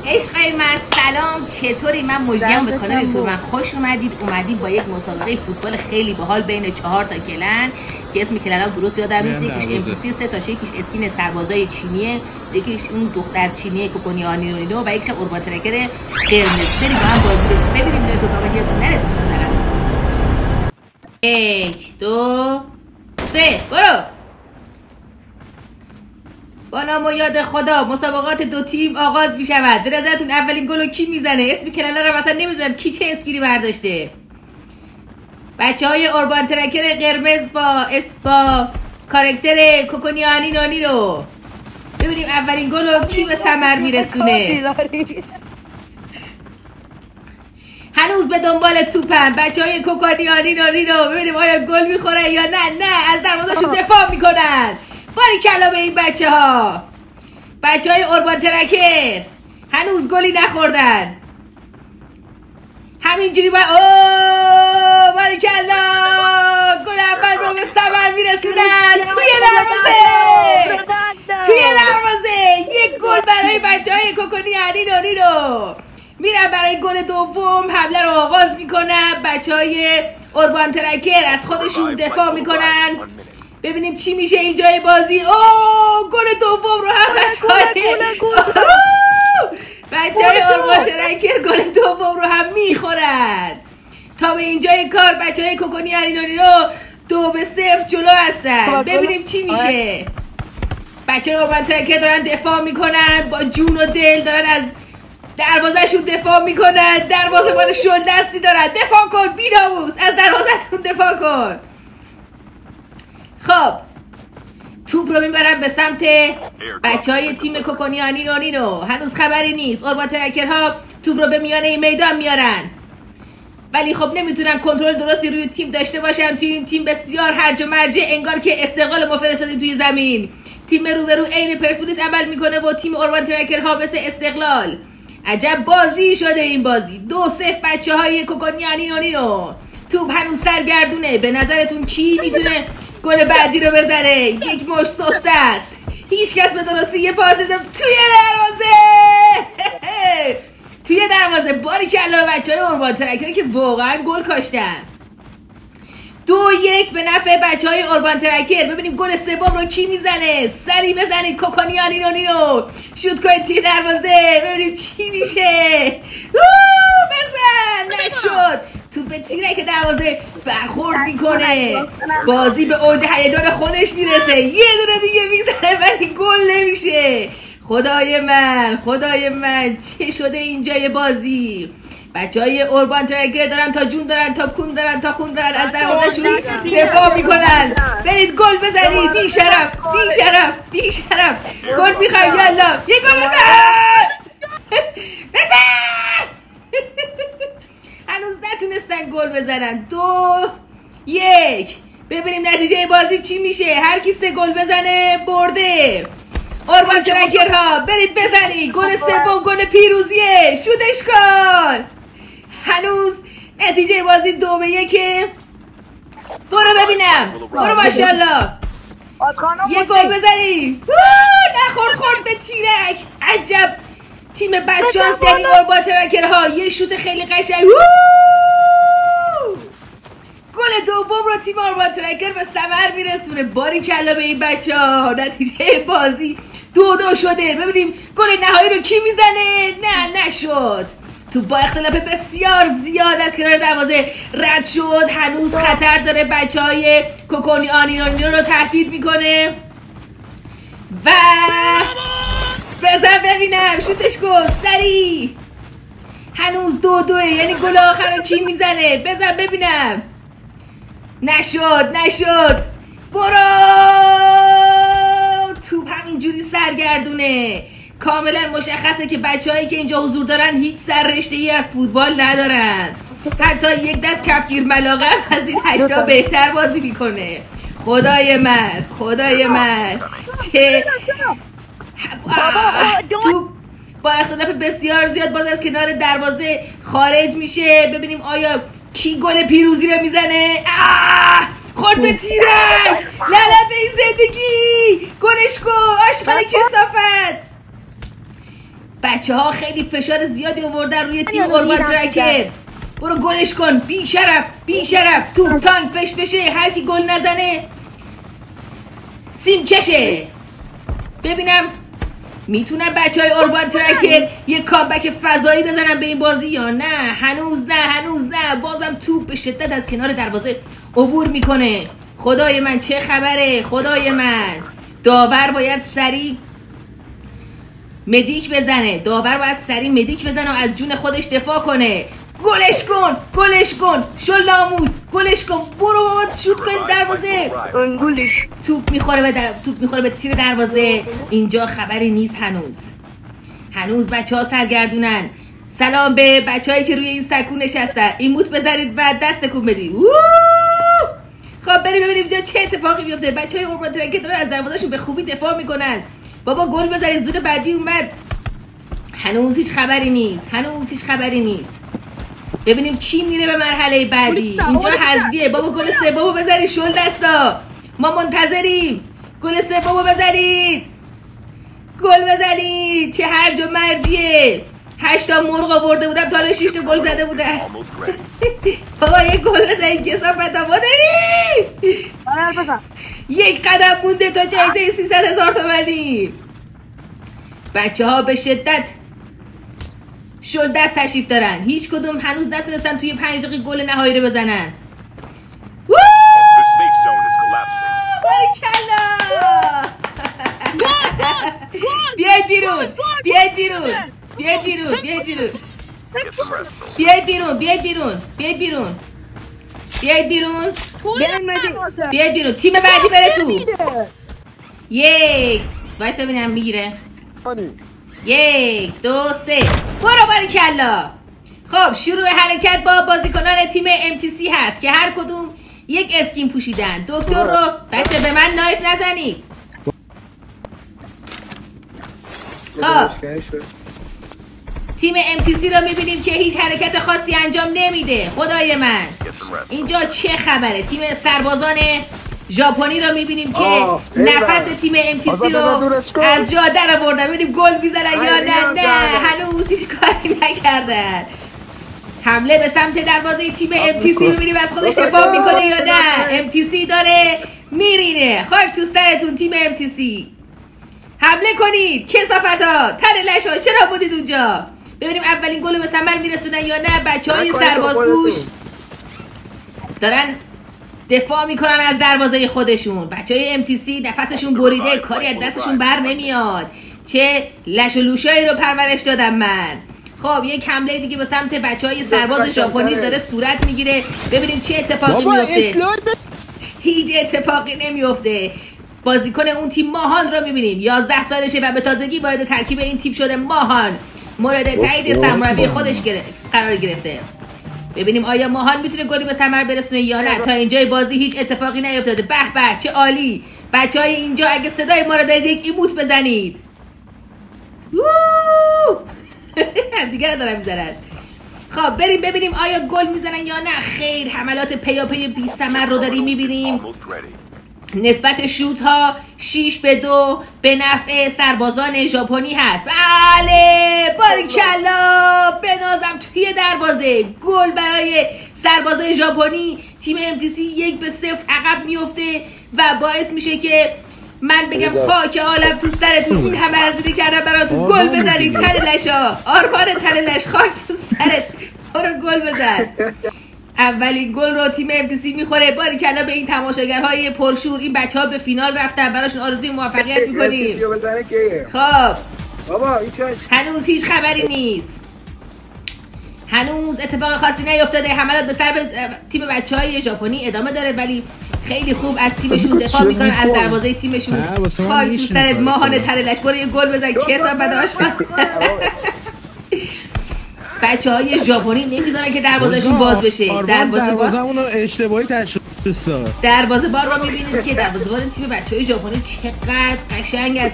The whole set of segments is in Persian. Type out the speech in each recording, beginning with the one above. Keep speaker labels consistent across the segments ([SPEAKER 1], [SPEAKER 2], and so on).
[SPEAKER 1] عشقای من سلام، چطوری؟ من مجدیم به کانال یوتیوب من خوش اومدید با یک مسابقه فوتبال خیلی باحال بین 4 تا کلن که اسم کلن‌ها درست یادم نیست. یکیش MPC 3 تاشه، یکیش اسکین سربازای چینیه، یکیش اون دختر چینیه کوکونیانی نونینو و یکیش اوربان ترکر قرمز. بریم با هم بازی رو ببینیم. لایک و کامنت یادتون نره. 1 2 3 برو. با نام و یاد خدا مسابقات دو تیم آغاز می شود. به نظرتون اولین گل رو کی میزنه؟ اسم کلن‌ها رو مثلا نمیدونم کی چه اسکری برداشته. بچهای اوربان ترکر قرمز با کاراکتر کوکونیانی نانی رو ببینیم اولین گل رو کی به ثمر میرسونه. هنوز به دنبال توپن بچهای کوکونیانی نانی رو ببینیم آیا گل میخوره یا نه از دروازه‌شون دفاع میکنن. باریکلا به این بچه های اوربان ترکر هنوز گلی نخوردن. همینجوری باریکلا گل اول رو به ثمر میرسونن. توی دروازه یک گل برای بچه های کوکونیانی نانی رو میرن. برای گل دوم حمله رو آغاز میکنن. بچه های اوربان ترکر از خودشون دفاع میکنن. ببینیم چی میشه اینجای بازی. گل دوم رو هم بچهای اوربان ترکر گل دوم رو هم میخورن. تا به اینجای کار بچهای کوکونیانی نانی رو 2-0 جلو هستن. ببینیم چی میشه. بچهای اوربان ترکر دارن دفاع میکنن، با جون و دل دارن از دروازه‌شون دفاع میکنن. دروازه‌بان شل دستی دارن. دفاع کن بی‌ناموس، از دروازه‌تون دفاع کن. خب توپ رو میبرن به سمت بچه های تیم کوکونیانی نونینو. هنوز خبری نیست. اوربان ترکرها توپ رو به میانه میدان میارن، ولی خب نمیتونن کنترل درستی روی تیم داشته باشن. توی این تیم بسیار هرج و مرج، انگار که استقلال ما فرستادیم توی زمین. تیم روبرو عین پرسپولیس عمل میکنه با تیم اوربان ترکرها مثل استقلال. عجب بازی شده این بازی. 2-0 بچه های کوکونیانی نونینو. توپ هنوز سرگردونه. به نظرتون کی میتونه گل بعدی رو بزنه؟ یک مش سسته است. هیچ کس به درستی یه پاس توی دروازه باریکلا بچهای اوربان ترکر که واقعا گل کاشتن. 2-1 به نفع بچهای اوربان ترکر. ببینیم گل سوم رو کی میزنه. سری بزنید کوکونیانی نونینو. شوت کنید توی دروازه ببینیم چی میشه. بزن. نشد. تو به تیره که دروازه برخورد میکنه. بازی به اوج هیجان خودش میرسه. یه دونه دیگه میزنه ولی گل نمیشه. خدای من چه شده اینجای بازی؟ بچه های اوربان ترکر دارن تا جون دارن، تا کون دارن، تا خون دارن، از دروازه‌شون دفاع میکنن. برید گل بزنید. بی شرف گل میخوایم. یالا یه گل بزن. هنوز نتونستن گل بزنن. 2-1. ببینیم نتیجه بازی چی میشه. هر کی 3 گل بزنه برده. اوربان ترکرها برید بزنید. گل سوم گل پیروزیه. شوتش کن. هنوز نتیجه بازی 2-1. برو ببینم. برو ماشاءالله. یه گل بزنی. خورد به تیرک. عجب تیم بدشانس یعنی اوربان ترکرها. یه شوت خیلی قشنگ. گل دوم رو تیم اوربان ترکر به ثمر میرسونه. باریکلا به این بچه‌ها. نتیجه بازی 2-2 شده. ببینیم گل نهایی رو کی میزنه. نشد. تو با اختلاف بسیار زیاد از کنار دروازه رد شد. هنوز خطر داره. بچهای کوکونیانی نانی رو تهدید میکنه و بزن ببینم. شوتش کن سری. هنوز 2-2 یعنی گل آخر رو کی میزنه. بزن ببینم. نشد. برو. توپ همینجوری سرگردونه. کاملا مشخصه که بچه‌هایی که اینجا حضور دارن هیچ سررشته‌ای از فوتبال ندارن. حتی یک دست کفگیر ملاقه از این 8 بهتر بازی میکنه. خدای من چه توپ با اختلاف بسیار زیاد باز از کنار دروازه خارج میشه. ببینیم آیا کی گل پیروزی رو میزنه. خورد به تیرک. لعنت به این زندگی. گلش کن آشغال کثافت. بچه ها خیلی فشار زیادی آوردن روی تیم اوربان ترکر. برو گلش کن بی شرف بی شرف. توپ تانک فشفشه، هر کی گل نزنه سیم کشه. ببینم میتونن بچه های اوربان ترکر یه کامبک فضایی بزنن به این بازی یا نه. هنوز نه. بازم توپ به شدت از کنار دروازه عبور میکنه. خدای من چه خبره، خدای من. داور باید سریع مدیک بزنه و از جون خودش دفاع کنه. گلش کن شل ناموس، گلش کن. برو شوت کن دروازه. توپ میخوره به تیر دروازه. اینجا خبری نیست هنوز بچه ها سرگردونن. سلام به بچه هایی که روی این سکو نشستن. ایموت بذارید و دست تکون بدید. خب بریم ببینیم اینجا چه اتفاقی میفته. بچه های اوربان ترکر دارن از دروازه‌شون به خوبی دفاع میکنن. بابا گل بزنید، زود بعدی اومد. هنوز هیچ خبری نیست. ببینیم کی میره به مرحله بعدی. اینجا حذفیه. بابا گل سومو بزنید، شل دستا. ما منتظریم. گل سومو بزنید. چه هرج و مرجیه. 8 تا مرغ آورده بودم، تا حالا 6 تا گل زده بودم. بابا یه گل بزنید کثافت آبادی. یک قدم مونده تا جایزه 300,000 تومانی. بچه ها به شدت شل دست تشریف دارن. هیچ کدوم هنوز نتونستن توی 5 دقیقه گل نهایی رو بزنن. باریکلا. بیاید بیرون. تیم بعدی بره تو. یک وایسا ببینم میگیره. 1 2 3 برو باریکلا. خب شروع حرکت با بازیکنان تیم MTC هست که هر کدوم یک اسکین پوشیدن. دکتر رو بچه به من نایف نزنید. خب تیم MTC رو میبینیم که هیچ حرکت خاصی انجام نمیده. خدای من اینجا چه خبره؟ تیم سربازان ژاپنی رو میبینیم که نفس تیم MTC رو از جا در آوردن. ببینیم گل میزنن یا نه. هنوز هیچ کاری نکردن. حمله به سمت دروازه تیم MTC ببینیم از خودش دفاع میکنه یا نه. MTC داره میرینه. خاک تو سرتون تیم MTC. حمله کنید کثافتا. تن لشا چرا بودید اونجا؟ ببینیم اولین گل به ثمر میرسونن یا نه. بچهای سربازپوش دارن دفاع میکنن از دروازه خودشون. بچهای MTC نفسشون بریده، کاری از دستشون بر نمیاد. چه لش و لوشایی رو پرورش دادم من. خب یک حمله دیگه به سمت بچهای سرباز ژاپنی داره صورت میگیره. ببینیم چه اتفاقی میفته. هیچ اتفاقی نمیفته. بازیکن اون تیم ماهان رو میبینیم. 11 سالشه و به تازگی وارد ترکیب این تیم شده. ماهان مورد تایید سرمربی خودش قرار گرفته. ببینیم آیا ماهان میتونه گلی به ثمر برسونه یا نه. تا اینجای بازی هیچ اتفاقی نیفتاده. به به چه عالی. بچهای اینجا اگه صدای ما رو دارید یک ایموت بزنید. دیگه دارن میزنن. خب بریم ببینیم آیا گل میزنن یا نه. خیر، حملات پیاپی بی ثمر رو داریم میبینیم. نسبت شوت ها 6-2 به نفع سربازان ژاپنی هست. بله باریکلا. بنازم توی دروازه. گل برای سربازای ژاپنی. تیم MTC 1-0 عقب میفته و باعث میشه که من بگم خاک عالم تو سرتون. این همه هزینه کردم براتون گل بزنید. تن لشا آرمان تن لش خاک تو سرت. برو گل بزن. اولین گل رو تیم MTC میخوره. باریکلا به این تماشاگرهای پرشور. این بچه ها به فینال رفتن. براشون آرزوی موفقیت میکنیم. خب هنوز هیچ خبری نیست. هنوز اتفاق خاصی نیفتاده. حملات به سر تیم بچه های ژاپنی ادامه داره ولی خیلی خوب از تیمشون دفاع میکنن از دروازه تیمشون. خاک تو سرت ماهانه ترلش. برو یه گل بزن کسا بداش. بچه های ژاپنی نمیذارن که دروازه‌شون باز بشه.
[SPEAKER 2] دروازه‌مون رو اشتباهی تشخیص داد.
[SPEAKER 1] دروازه‌بان رو می‌بینید که دروازه‌بان تیم بچه‌های ژاپنی چقدر قشنگ از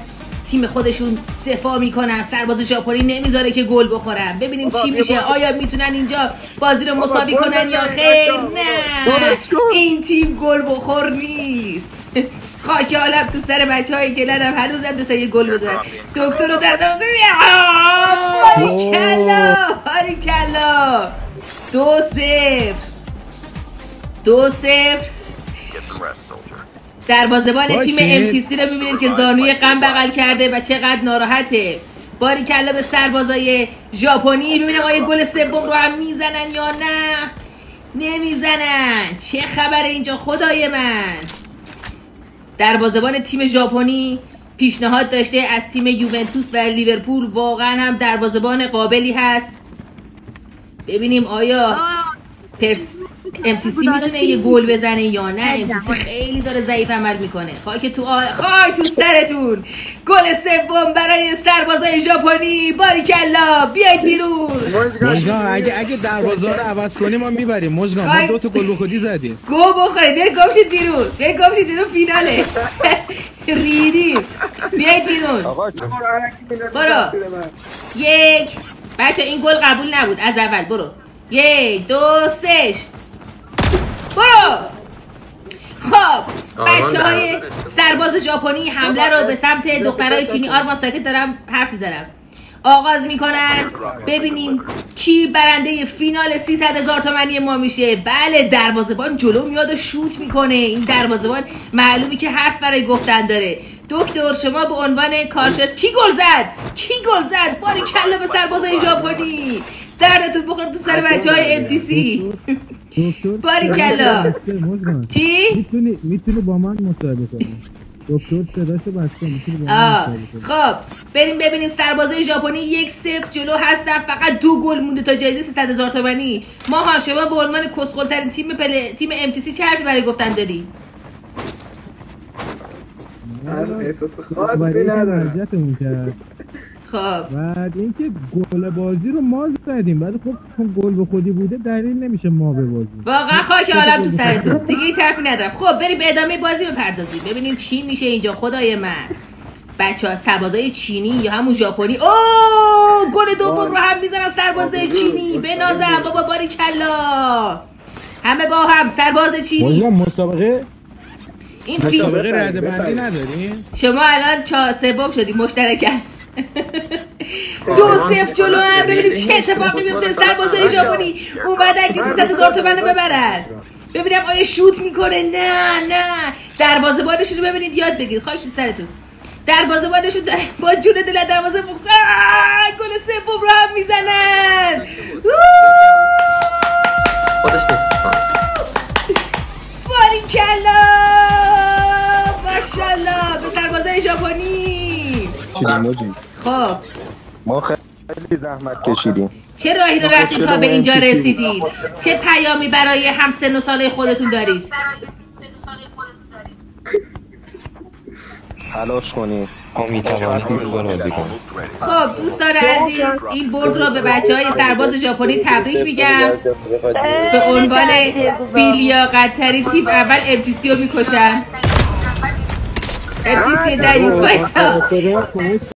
[SPEAKER 1] تیم خودشون دفاع میکنن. سرباز ژاپنی نمیذاره که گل بخورن. ببینیم چی میشه. آیا میتونن اینجا بازی رو مساوی کنن یا خیر؟ نه، این تیم گل بخور نیست. خاک عالم تو سر بچه‌های گلنم هنوز هم دوستان یه گل بزنن. دکتر رو در دروازه باریکلا باریکلا 2-0 دروازه‌بان تیم امتیسی رو می‌بینید که زانوی غم بغل کرده و چقدر ناراحته. باریکلا به سربازای ژاپنی. ببینم آیا گل سوم رو هم میزنن یا نه. نمیزنن. چه خبره اینجا خدای من. دروازه‌بان تیم ژاپنی پیشنهاد داشته از تیم یوونتوس و لیورپول. واقعا هم دروازه‌بان قابلی هست. ببینیم آیا امتیسی میتونه یه گل بزنه یا نه. امتیسی خیلی داره ضعیف عمل میکنه. خاک تو سرتون. گل سوم برای سربازای ژاپنی. باریکلا بیاید بیرون.
[SPEAKER 2] مجگان اگه دروازه رو عوض کنیم ما میبریم. مجگان ما 2 تا گل به خودی زدیم.
[SPEAKER 1] گو بخورید. بیاید گمشید بیرون. بیاید گمشید بیرون. فیناله. ریدیم. بیاید بیرون. برو. یک. بچه این گل قبول نبود از اول. برو. 1 2 3 برو. خب بچه‌های سرباز ژاپنی حمله رو به سمت دخترای چینی. آرمان ساکت دارم حرف میزنم. آغاز میکنن. ببینیم کی برنده فینال 300,000 تومانی ما میشه. بله دروازه‌بان جلو میاد و شوت میکنه. این دروازه‌بان معلومی که حرف برای گفتن داره. دکتر شما به عنوان کارشناس کی گل زد؟ باریکلا به سربازای ژاپنی. دردتون بخور تو سر بچه‌های امتیسی. باریکلا. چی؟
[SPEAKER 2] میتونی با من مصاحبه کنی. دکتر صداشو بسته میتونی با من مصاحبه کنی.
[SPEAKER 1] خب بریم ببینیم سربازای ژاپنی 1-0 جلو هستن. فقط 2 گل مونده تا جایزه 300,000 تومانی. ماهان شما به عنوان کسخل‌ترین تیم امتیسی چه حرفی برای گفتن داری؟
[SPEAKER 3] احساس خاصی ندارم.
[SPEAKER 1] خب
[SPEAKER 2] بعد اینکه گل بازی رو ما زدیم، ولی خب چون گل به خودی بوده دلیل نمیشه ما ببازیم.
[SPEAKER 1] واقعا خاک عالم تو سرتون. دیگه این طرفی ندارم. خب بریم به ادامه بازی بپردازیم. ببینیم چی میشه اینجا خدای من. بچه‌ها سربازای چینی یا همون ژاپنی. اوه گل دوم رو هم میزنن سربازای چینی. بنازم بابا باریکلا. همه با هم سرباز چینی.
[SPEAKER 2] مسابقه
[SPEAKER 1] این
[SPEAKER 2] مسابقه ردبندی نداریم.
[SPEAKER 1] شما الان سوم شدی مشترکاً. 2-0 جلو هم. ببینیم چه اتفاقی میفته. سربازای ژاپنی اومدن که 300,000 تومان رو ببرن. ببینم آیا شوت میکنه. نه دروازه‌بانشون رو ببینید یاد بگیرید. خاک تو سرتون. دروازه‌بانشون با جون دل دروازه بخص گل سوم رو هم میزنن. باریکلا ماشاءالله به سربازای ژاپنی. خب
[SPEAKER 3] ما خیلی زحمت کشیدیم.
[SPEAKER 1] چه راهی رو رفتید تا به اینجا رسیدید؟ چه پیامی برای همسن و ساله خودتون دارید؟
[SPEAKER 3] تلاش کنید.
[SPEAKER 1] خب دوستان عزیز این برد رو به بچه‌های سرباز ژاپنی تبریک میگم. به عنوان بی‌لیاقت‌ترین تیم اول امتیسی رو میکشن. امتیسی دریوس بایستا.